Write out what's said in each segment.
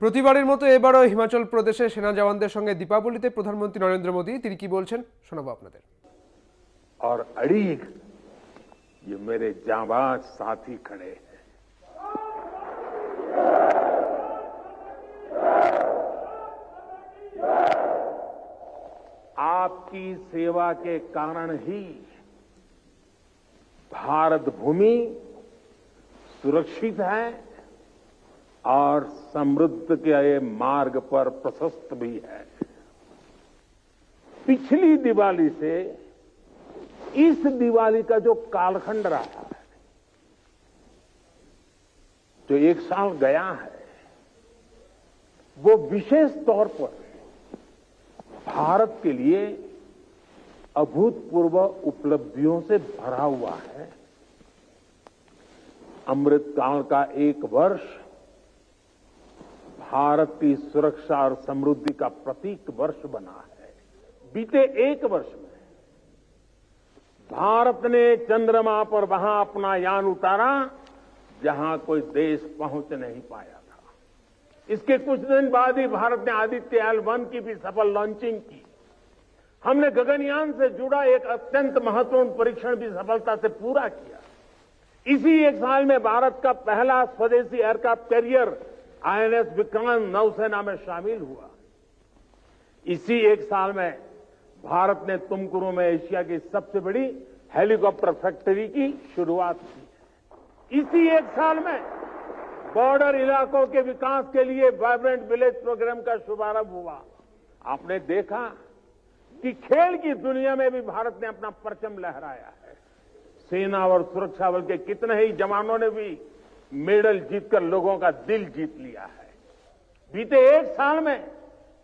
প্রতিবারের মতো এবারও হিমাচল প্রদেশে সেনা জওয়ানদের সঙ্গে দীপাবলিতে প্রধানমন্ত্রী নরেন্দ্র মোদী তিনি কি বলছেন শোনাবো আপনাদের। और अड़ीग ये मेरे जांबाज साथी खड़े हैं। आपकी सेवा के कारण ही भारत भूमि सुरक्षित है और समृद्ध के मार्ग पर प्रशस्त भी है। पिछली दिवाली से इस दिवाली का जो कालखंड रहा है, जो एक साल गया है, वो विशेष तौर पर भारत के लिए अभूतपूर्व उपलब्धियों से भरा हुआ है। अमृतकाल का एक वर्ष भारत की सुरक्षा और समृद्धि का प्रतीक वर्ष बना है। बीते एक वर्ष में भारत ने चंद्रमा पर वहां अपना यान उतारा जहां कोई देश पहुंच नहीं पाया था। इसके कुछ दिन बाद ही भारत ने आदित्य L1 की भी सफल लॉन्चिंग की। हमने गगनयान से जुड़ा एक अत्यंत महत्वपूर्ण परीक्षण भी सफलता से पूरा किया। इसी एक साल में भारत का पहला स्वदेशी एयरक्राफ्ट कैरियर INS विक्रांत नौसेना में शामिल हुआ। इसी एक साल में भारत ने तुमकुरू में एशिया की सबसे बड़ी हेलीकॉप्टर फैक्ट्री की शुरुआत की। इसी एक साल में बॉर्डर इलाकों के विकास के लिए वाइब्रेंट विलेज प्रोग्राम का शुभारंभ हुआ। आपने देखा कि खेल की दुनिया में भी भारत ने अपना परचम लहराया है। सेना और सुरक्षा बल के कितने ही जवानों ने भी मेडल जीतकर लोगों का दिल जीत लिया है। बीते एक साल में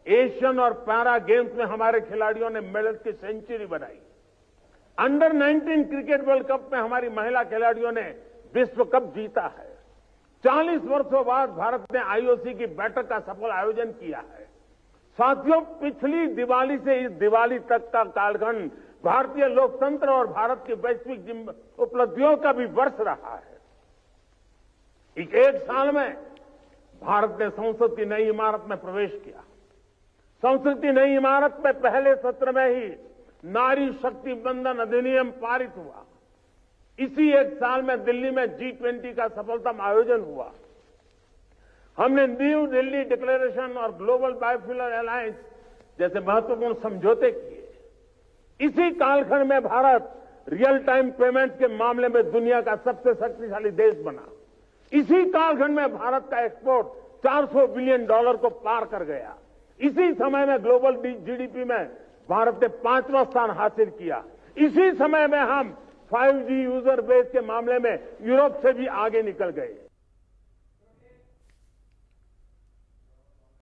एशियन और पैरा गेम्स में हमारे खिलाड़ियों ने मेडल की सेंचुरी बनाई। अंडर 19 क्रिकेट वर्ल्ड कप में हमारी महिला खिलाड़ियों ने विश्व कप जीता है। 40 वर्षों बाद भारत ने IOC की बैठक का सफल आयोजन किया है। साथियों, पिछली दिवाली से इस दिवाली तक का कालखंड भारतीय लोकतंत्र और भारत की वैश्विक उपलब्धियों का भी वर्ष रहा है। एक साल में भारत ने संसद की नई इमारत में प्रवेश किया। संसद की नई इमारत में पहले सत्र में ही नारी शक्ति बंधन अधिनियम पारित हुआ। इसी एक साल में दिल्ली में G20 का सफलतम आयोजन हुआ। हमने न्यू दिल्ली डिक्लेरेशन और ग्लोबल बायोफ्यूल अलायंस जैसे महत्वपूर्ण समझौते किए। इसी कालखंड में भारत रियल टाइम पेमेंट के मामले में दुनिया का सबसे शक्तिशाली देश बना। इसी कालखंड में भारत का एक्सपोर्ट $400 बिलियन को पार कर गया। इसी समय में ग्लोबल GDP में भारत ने 5वां स्थान हासिल किया। इसी समय में हम 5G यूजर बेस के मामले में यूरोप से भी आगे निकल गए।